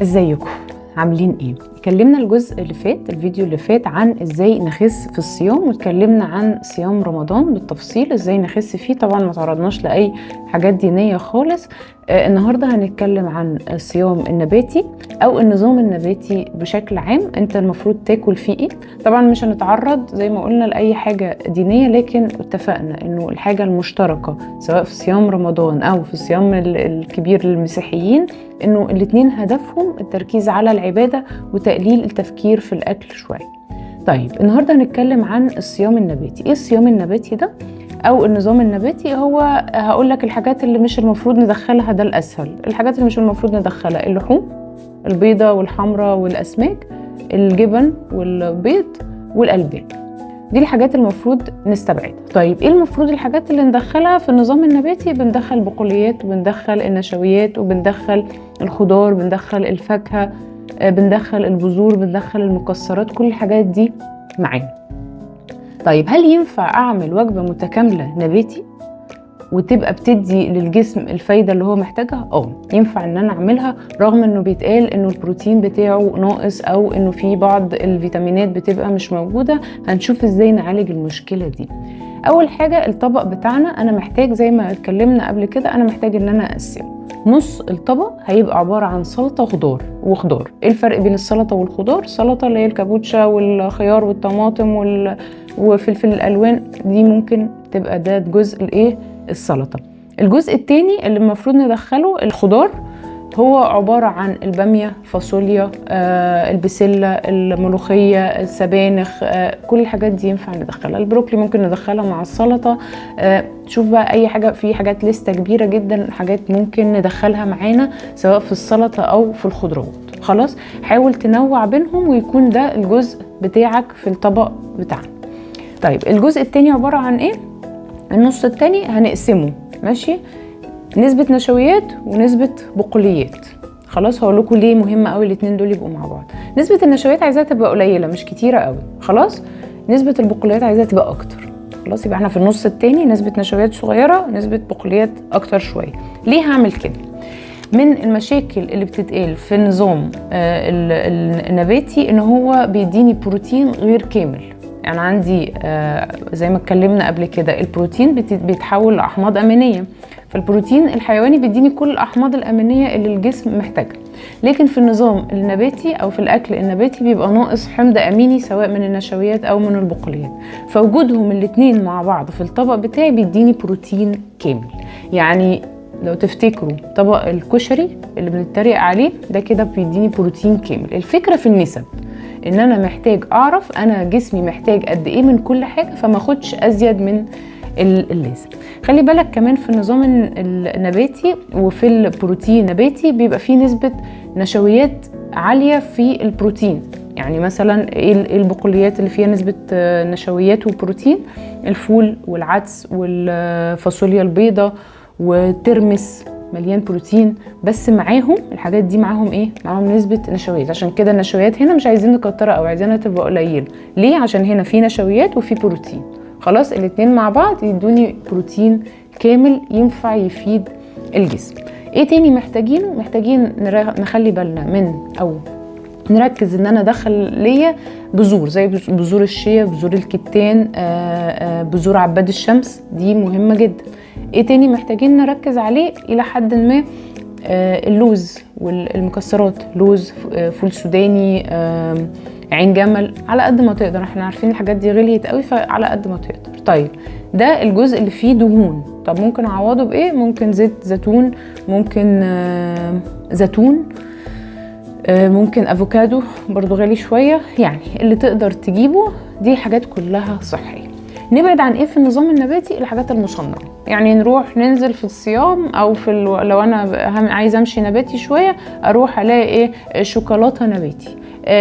ازيكم؟ عاملين ايه؟ اتكلمنا الفيديو اللي فات عن ازاي نخس في الصيام، واتكلمنا عن صيام رمضان بالتفصيل ازاي نخس فيه. طبعا ما تعرضناش لاي حاجات دينية خالص. النهاردة هنتكلم عن الصيام النباتي او النظام النباتي بشكل عام، انت المفروض تاكل فيه ايه. طبعا مش هنتعرض زي ما قلنا لاي حاجة دينية، لكن اتفقنا انه الحاجة المشتركة سواء في صيام رمضان او في الصيام الكبير للمسيحيين انه الاتنين هدفهم التركيز على العبادة وتقليل التفكير في الاكل شوية. طيب النهاردة هنتكلم عن الصيام النباتي. ايه الصيام النباتي ده او النظام النباتي؟ هو هقول لك الحاجات اللي مش المفروض ندخلها، ده الاسهل. الحاجات اللي مش المفروض ندخلها: اللحوم، البيضة والحمرة والاسماك، الجبن والبيض والالبان. دي الحاجات المفروض نستبعدها. طيب ايه المفروض الحاجات اللي ندخلها في النظام النباتي؟ بندخل بقوليات وبندخل النشويات وبندخل الخضار، بندخل الفاكهة، بندخل البذور، بندخل المكسرات، كل الحاجات دي معانا. طيب هل ينفع اعمل وجبة متكاملة نباتي وتبقى بتدي للجسم الفايدة اللي هو محتاجها؟ ينفع ان انا اعملها، رغم انه بيتقال انه البروتين بتاعه ناقص او انه في بعض الفيتامينات بتبقى مش موجودة. هنشوف ازاي نعالج المشكلة دي. اول حاجة الطبق بتاعنا، انا محتاج زي ما اتكلمنا قبل كده، انا محتاج ان انا اقسمه. نص الطبق هيبقى عبارة عن سلطة وخضار. ايه الفرق بين السلطة والخضار؟ السلطة اللي هي الكابوتشا والخيار والطماطم وفلفل الالوان، دي ممكن تبقى ده جزء الايه، السلطة. الجزء التاني اللي المفروض ندخله الخضار، هو عبارة عن البامية، فاصوليا، البسلة، الملوخية، السبانخ، كل الحاجات دي ينفع ندخلها. البروكلي ممكن ندخلها مع السلطة. شوف بقى اي حاجة، في حاجات لستة كبيرة جدا حاجات ممكن ندخلها معانا سواء في السلطة او في الخضروات. خلاص، حاول تنوع بينهم ويكون ده الجزء بتاعك في الطبق بتاعنا. طيب الجزء التاني عبارة عن ايه؟ النص التاني هنقسمه، ماشي، نسبة نشويات ونسبة بقوليات. خلاص، هقول لكم ليه مهم قوي الاتنين دول يبقوا مع بعض. نسبة النشويات عايزاها تبقى قليلة مش كتيرة قوي، خلاص. نسبة البقوليات عايزاها تبقى اكتر، خلاص. يبقى احنا في النص التاني نسبة نشويات صغيرة، نسبة بقوليات اكتر شوية. ليه هعمل كده؟ من المشاكل اللي بتتقال في النظام النباتي ان هو بيديني بروتين غير كامل. يعني عندي زي ما اتكلمنا قبل كده، البروتين بيتحول لأحماض أمينية. فالبروتين الحيواني بيديني كل الأحماض الأمينية اللي الجسم محتاجها، لكن في النظام النباتي أو في الأكل النباتي بيبقى ناقص حمض أميني سواء من النشويات أو من البقوليات. فوجودهم الاتنين مع بعض في الطبق بتاعي بيديني بروتين كامل. يعني لو تفتكروا طبق الكشري اللي بنتريق عليه ده، كده بيديني بروتين كامل. الفكرة في النسب، ان انا محتاج اعرف انا جسمي محتاج قد ايه من كل حاجة، فما اخدش ازيد من اللازم. خلي بالك كمان في النظام النباتي وفي البروتين النباتي بيبقى فيه نسبة نشويات عالية في البروتين. يعني مثلا ايه البقوليات اللي فيها نسبة نشويات وبروتين؟ الفول والعدس والفاصوليا البيضاء والترمس، مليان بروتين، بس معاهم الحاجات دي معاهم ايه؟ معاهم نسبة نشويات. عشان كده النشويات هنا مش عايزين نكترها او عايزينها تبقى قليلة. ليه؟ عشان هنا في نشويات وفي بروتين. خلاص، الاتنين مع بعض يدوني بروتين كامل ينفع يفيد الجسم. ايه تاني محتاجينه؟ محتاجين نخلي بالنا من او نركز ان انا ادخل ليا بذور زي بذور الشيا، بذور الكتان، بذور عباد الشمس، دي مهمة جدا. ايه تاني محتاجين نركز عليه الى حد ما؟ اللوز والمكسرات، لوز، فول سوداني، عين جمل، على قد ما تقدر. احنا عارفين الحاجات دي غليت قوي، فعلى قد ما تقدر. طيب ده الجزء اللي فيه دهون. طب ممكن اعوضه بايه؟ ممكن زيت زيتون، ممكن زيتون، ممكن افوكادو، برضو غالي شوية. يعني اللي تقدر تجيبه، دي حاجات كلها صحية. نبعد عن ايه في النظام النباتي؟ الحاجات المصنعة. يعني نروح ننزل في الصيام او في لو انا عايزه امشي نباتي شويه، اروح الاقي ايه؟ شوكولاته نباتي،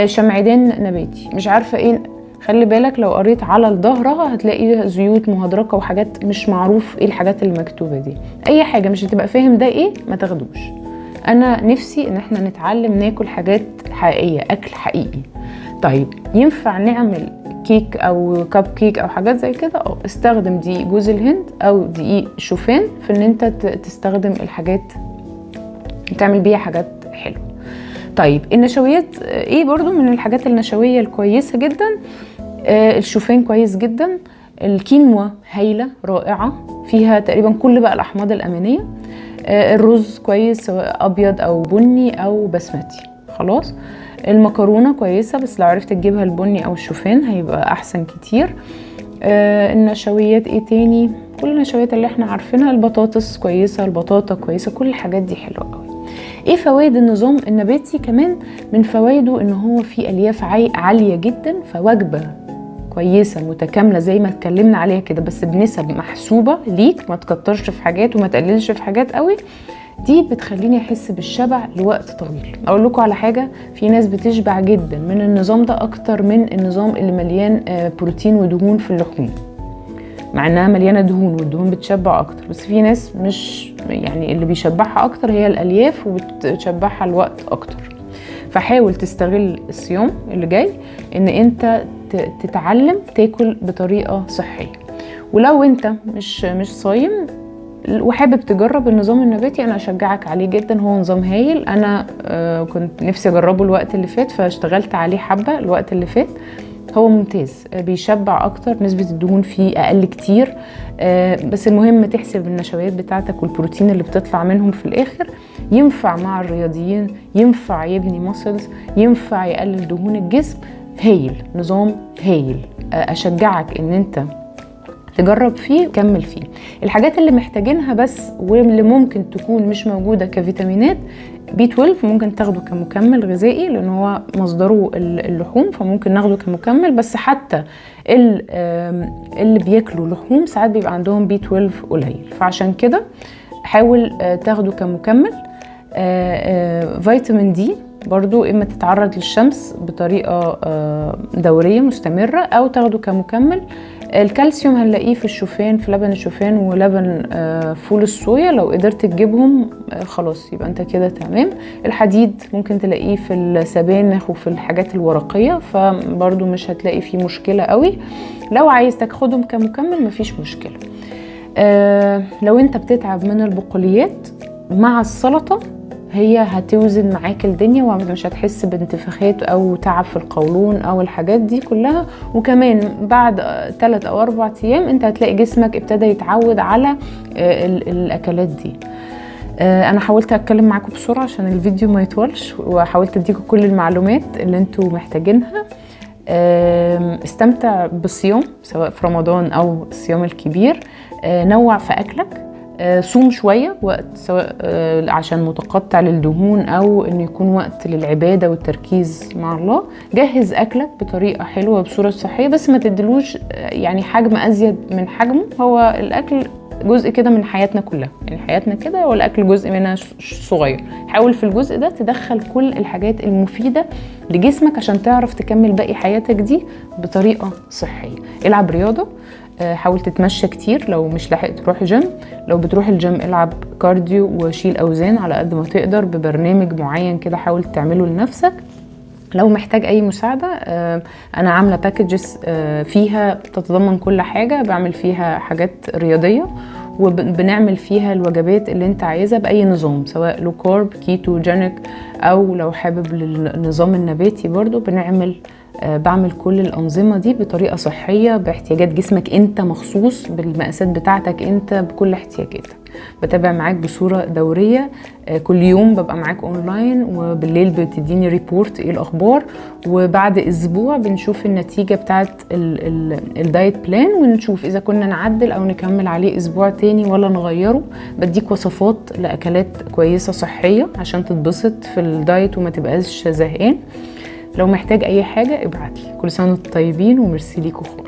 شمعدان نباتي، مش عارفه ايه. خلي بالك لو قريت على ظهرها هتلاقي زيوت مهدرجه وحاجات مش معروف ايه الحاجات اللي مكتوبه دي. اي حاجه مش هتبقى فاهم ده ايه ما تاخدوش. انا نفسي ان احنا نتعلم ناكل حاجات حقيقيه، اكل حقيقي. طيب ينفع نعمل كيك او كاب كيك او حاجات زي كده؟ استخدم دقيق جوز الهند او دقيق شوفان في ان انت تستخدم الحاجات، تعمل بيها حاجات حلوه. طيب النشويات ايه برضو من الحاجات النشويه الكويسه جدا؟ الشوفان كويس جدا، الكينوا هايله رائعه فيها تقريبا كل بقى الاحماض الامينيه، الرز كويس سواء ابيض او بني او بسمتي. خلاص، المكرونه كويسه بس لو عرفت تجيبها البني او الشوفان هيبقى احسن كتير. النشويات ايه تاني؟ كل النشويات اللي احنا عارفينها. البطاطس كويسه، البطاطا كويسه، كل الحاجات دي حلوه قوي. ايه فوائد النظام النباتي كمان؟ من فوائده ان هو فيه الياف عاليه جدا، فوجبه كويسه متكامله زي ما اتكلمنا عليها كده بس بنسب محسوبه ليك، ما تكترش في حاجات وما تقللش في حاجات قوي. دي بتخليني احس بالشبع لوقت طويل. اقول لكم على حاجه، في ناس بتشبع جدا من النظام ده اكتر من النظام اللي مليان بروتين ودهون في اللحوم، مع انها مليانه دهون والدهون بتشبع اكتر، بس في ناس مش يعني اللي بيشبعها اكتر هي الالياف وبتشبعها الوقت اكتر. فحاول تستغل الصيام اللي جاي ان انت تتعلم تاكل بطريقه صحيه. ولو انت مش صايم وحابب تجرب النظام النباتي، انا اشجعك عليه جدا، هو نظام هايل. انا كنت نفسي اجربه الوقت اللي فات فاشتغلت عليه حبه الوقت اللي فات. هو ممتاز، بيشبع اكتر، نسبة الدهون فيه اقل كتير، بس المهم تحسب النشويات بتاعتك والبروتين اللي بتطلع منهم في الاخر. ينفع مع الرياضيين، ينفع يبني ماسلز، ينفع يقلل دهون الجسم. هايل، نظام هايل، اشجعك ان انت تجرب فيه وكمل فيه. الحاجات اللي محتاجينها بس واللي ممكن تكون مش موجودة كفيتامينات، B12 ممكن تاخده كمكمل غذائي لان هو مصدره اللحوم، فممكن ناخده كمكمل. بس حتى اللي بياكلوا لحوم ساعات بيبقى عندهم B12 قليل، فعشان كده حاول تاخده كمكمل. فيتامين دي برضو اما تتعرض للشمس بطريقة دورية مستمرة او تاخده كمكمل. الكالسيوم هنلاقيه في الشوفان، في لبن الشوفان ولبن فول الصويا، لو قدرت تجيبهم خلاص يبقى انت كده تمام. الحديد ممكن تلاقيه في السبانخ وفي الحاجات الورقية، فبرضو مش هتلاقي فيه مشكلة قوي. لو عايز تاخدهم كمكمل مفيش مشكلة. لو انت بتتعب من البقوليات مع السلطة هي هتوزن معاك الدنيا ومش هتحس بانتفاخات او تعب في القولون او الحاجات دي كلها. وكمان بعد 3 أو 4 ايام انت هتلاقي جسمك ابتدى يتعود على الاكلات دي. انا حاولت اتكلم معاكم بسرعة عشان الفيديو ما يطولش، وحاولت اديكم كل المعلومات اللي انتوا محتاجينها. استمتع بالصيام سواء في رمضان او الصيام الكبير. نوع في اكلك، صوم شوية وقت سواء عشان متقطع للدهون او انه يكون وقت للعبادة والتركيز مع الله. جهز اكلك بطريقة حلوة بصورة صحية، بس ما تدلوش يعني حجم ازيد من حجمه. هو الاكل جزء كده من حياتنا كلها، يعني حياتنا كده والاكل جزء منها صغير. حاول في الجزء ده تدخل كل الحاجات المفيدة لجسمك عشان تعرف تكمل باقي حياتك دي بطريقة صحية. العب رياضة، حاول تتمشى كتير لو مش لاحق تروح جيم. لو بتروح الجيم العب كارديو وشيل اوزان على قد ما تقدر ببرنامج معين كده حاول تعمله لنفسك. لو محتاج اي مساعدة انا عاملة باكجز فيها تتضمن كل حاجة، بعمل فيها حاجات رياضية وبنعمل فيها الوجبات اللي انت عايزها باي نظام، سواء لو كارب كيتوجينيك او لو حابب للنظام النباتي برضو بعمل كل الأنظمة دي بطريقة صحية باحتياجات جسمك انت مخصوص، بالمقاسات بتاعتك انت، بكل احتياجاتك. بتابع معاك بصورة دورية، كل يوم ببقى معاك اونلاين، وبالليل بتديني ريبورت ايه الاخبار، وبعد اسبوع بنشوف النتيجة بتاعت الدايت بلان ونشوف اذا كنا نعدل او نكمل عليه اسبوع تاني ولا نغيره. بديك وصفات لاكلات كويسة صحية عشان تتبسط في الدايت وما تبقاش زهقان. لو محتاج اي حاجة ابعتلي. كل سنة وانتم طيبين وميرسي ليكوا خالص.